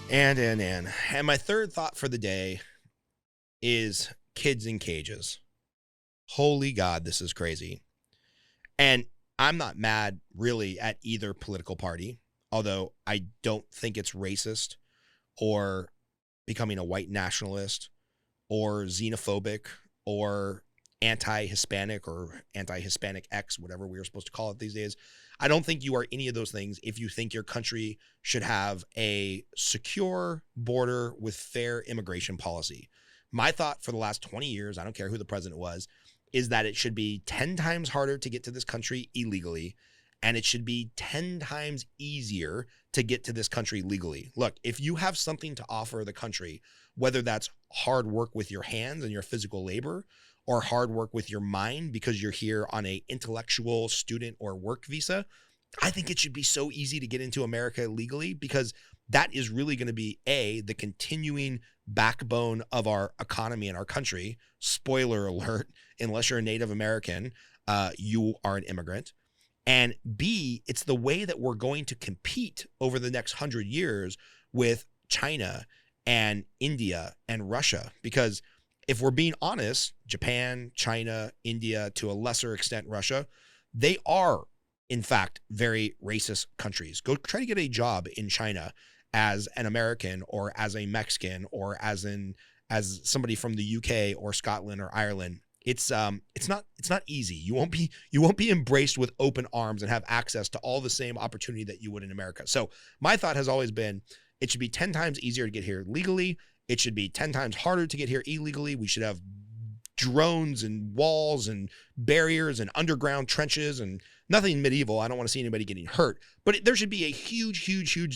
And my third thought for the day is kids in cages. Holy God, this is crazy. And I'm not mad really at either political party, although I don't think it's racist or becoming a white nationalist or xenophobic or anti-Hispanic or anti-Hispanic X, whatever we were supposed to call it these days. I don't think you are any of those things if you think your country should have a secure border with fair immigration policy. My thought for the last 20 years, I don't care who the president was, is that it should be 10 times harder to get to this country illegally, and it should be 10 times easier to get to this country legally. Look, if you have something to offer the country, whether that's hard work with your hands and your physical labor, or hard work with your mind because you're here on a intellectual student or work visa, I think it should be so easy to get into America legally, because that is really going to be the continuing backbone of our economy and our country. Spoiler alert, unless you're a Native American, you are an immigrant. And B, it's the way that we're going to compete over the next 100 years with China and India and Russia. Because if we're being honest, Japan, China, India, to a lesser extent Russia, they are, in fact, very racist countries. Go try to get a job in China as an American or as a Mexican or as somebody from the UK or Scotland or Ireland. It's not easy. You won't be embraced with open arms and have access to all the same opportunity that you would in America. So my thought has always been, it should be 10 times easier to get here legally. It should be 10 times harder to get here illegally. We should have drones and walls and barriers and underground trenches and nothing medieval. I don't want to see anybody getting hurt, but there should be a huge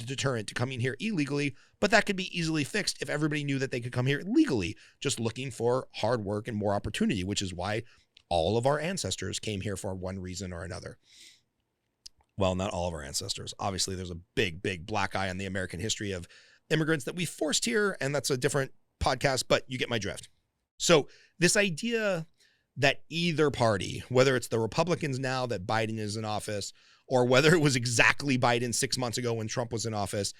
deterrent to coming here illegally. But that could be easily fixed if everybody knew that they could come here legally, just looking for hard work and more opportunity, which is why all of our ancestors came here for one reason or another. Well, not all of our ancestors. Obviously, there's a big black eye on the American history of immigrants that we forced here, and that's a different podcast, but you get my drift. So this idea that either party, whether it's the Republicans now that Biden is in office, or whether it was exactly Biden 6 months ago when Trump was in office,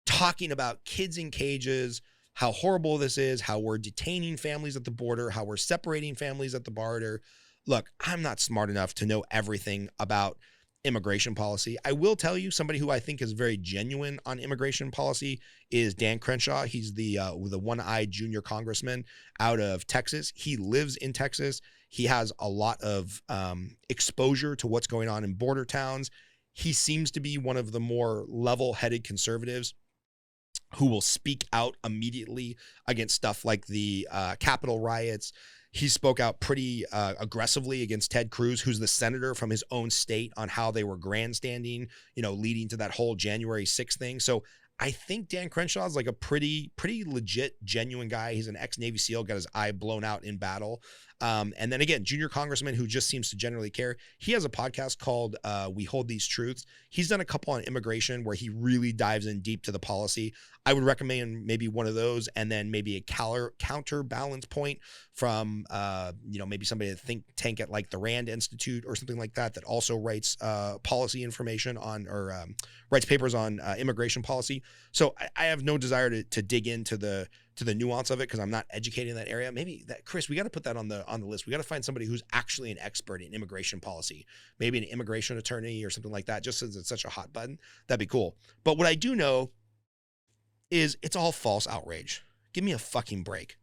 talking about kids in cages, how horrible this is, how we're detaining families at the border, how we're separating families at the border. Look, I'm not smart enough to know everything about immigration policy. I will tell you, somebody who I think is very genuine on immigration policy is Dan Crenshaw. He's the one-eyed junior congressman out of Texas. He lives in Texas. He has a lot of exposure to what's going on in border towns. He seems to be one of the more level-headed conservatives who will speak out immediately against stuff like the Capitol riots. He spoke out pretty aggressively against Ted Cruz, who's the senator from his own state, on how they were grandstanding, leading to that whole January 6th thing. So I think Dan Crenshaw is like a pretty legit, genuine guy. He's an ex-Navy SEAL, got his eye blown out in battle. And then again, junior congressman who just seems to generally care. He has a podcast called We Hold These Truths. He's done a couple on immigration where he really dives in deep to the policy. I would recommend maybe one of those, and then maybe a counterbalance point from, maybe somebody at think tank at like the Rand Institute or something like that also writes policy information on, or writes papers on immigration policy. So I have no desire to dig into the nuance of it because I'm not educated in that area. Maybe that, Chris, we got to put that on the list. We got to find somebody who's actually an expert in immigration policy, maybe an immigration attorney or something like that, just since it's such a hot button. That'd be cool. But what I do know is it's all false outrage. Give me a fucking break.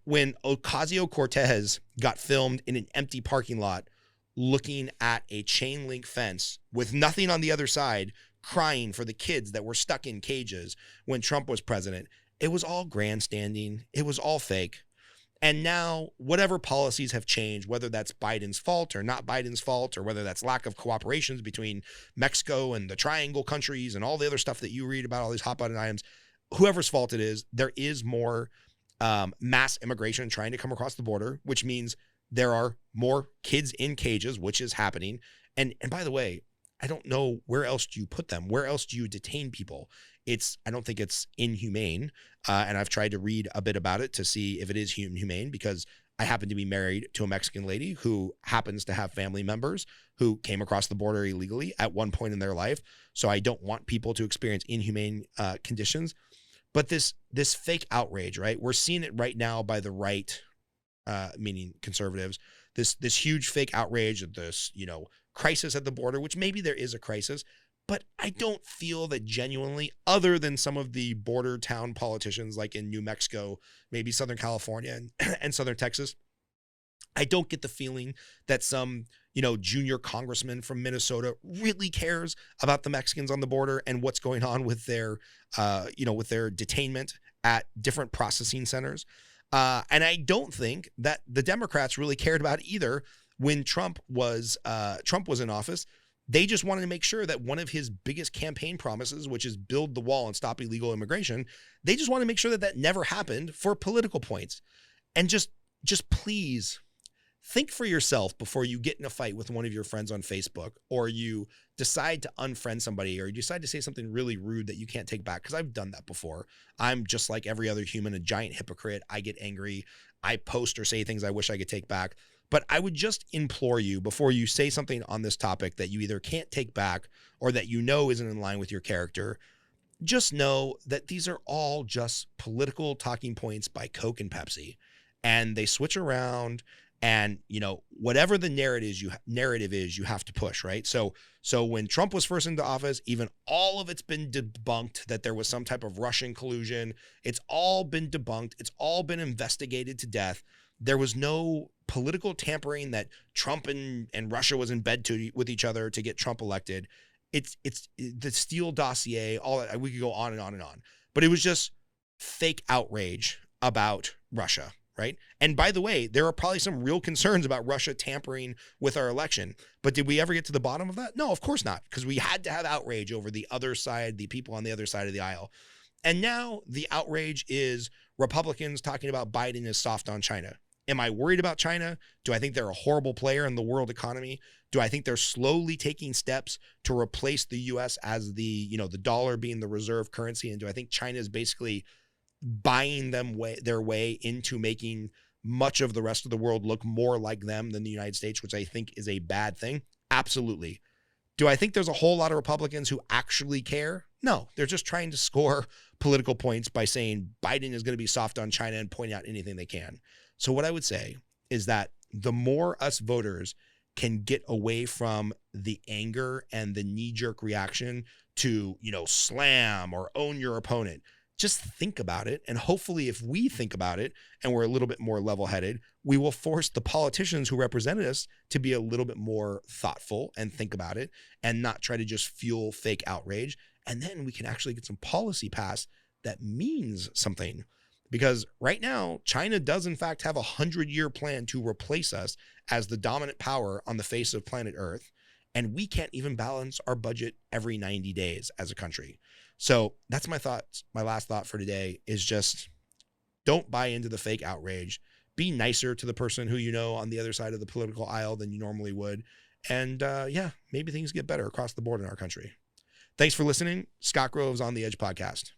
When Ocasio-Cortez got filmed in an empty parking lot looking at a chain link fence with nothing on the other side, crying for the kids that were stuck in cages when Trump was president, it was all grandstanding. It was all fake. And now whatever policies have changed, whether that's Biden's fault or not Biden's fault, or whether that's lack of cooperations between Mexico and the triangle countries and all the other stuff that you read about, all these hot button items, whoever's fault it is, there is more mass immigration trying to come across the border, which means there are more kids in cages, which is happening. And by the way, I don't know, where else do you put them? Where else do you detain people? I don't think it's inhumane. And I've tried to read a bit about it to see if it is inhumane, because I happen to be married to a Mexican lady who happens to have family members who came across the border illegally at one point in their life. So I don't want people to experience inhumane conditions. But this fake outrage, right? We're seeing it right now by the right, meaning conservatives. This huge fake outrage of this, crisis at the border, which maybe there is a crisis, but I don't feel that genuinely, other than some of the border town politicians like in New Mexico, maybe Southern California and Southern Texas, I don't get the feeling that some, junior congressman from Minnesota really cares about the Mexicans on the border and what's going on with their, with their detainment at different processing centers. And I don't think that the Democrats really cared about it either when Trump was in office. They just wanted to make sure that one of his biggest campaign promises, which is build the wall and stop illegal immigration, they just want to make sure that that never happened for political points. And just please think for yourself before you get in a fight with one of your friends on Facebook, or you decide to unfriend somebody, or you decide to say something really rude that you can't take back. Because I've done that before. I'm just like every other human, a giant hypocrite. I get angry. I post or say things I wish I could take back. But I would just implore you, before you say something on this topic that you either can't take back or that isn't in line with your character, just know that these are all just political talking points by Coke and Pepsi. And they switch around, and whatever the narrative is, you have to push, right? So when Trump was first into office, even all of it's been debunked that there was some type of Russian collusion. It's all been debunked. It's all been investigated to death. There was no political tampering that Trump and Russia was in bed with each other to get Trump elected. It's the Steele dossier, all that. We could go on and on and on, but it was just fake outrage about Russia, right? And by the way, there are probably some real concerns about Russia tampering with our election, but did we ever get to the bottom of that? No, of course not, because we had to have outrage over the other side, the people on the other side of the aisle. And now the outrage is Republicans talking about Biden is soft on China. Am I worried about China? Do I think they're a horrible player in the world economy? Do I think they're slowly taking steps to replace the U.S. as the dollar being the reserve currency? And do I think China is basically buying their way into making much of the rest of the world look more like them than the United States, which I think is a bad thing? Absolutely. Do I think there's a whole lot of Republicans who actually care? No, they're just trying to score political points by saying Biden is going to be soft on China and pointing out anything they can. So what I would say is that the more us voters can get away from the anger and the knee-jerk reaction to, slam or own your opponent, just think about it. And hopefully if we think about it and we're a little bit more level-headed, we will force the politicians who represented us to be a little bit more thoughtful and think about it and not try to just fuel fake outrage. And then we can actually get some policy passed that means something. Because right now, China does in fact have a 100-year plan to replace us as the dominant power on the face of planet Earth. And we can't even balance our budget every 90 days as a country. So that's my thoughts. My last thought for today is just don't buy into the fake outrage. Be nicer to the person who on the other side of the political aisle than you normally would. And maybe things get better across the board in our country. Thanks for listening. Scott Groves on the Edge podcast.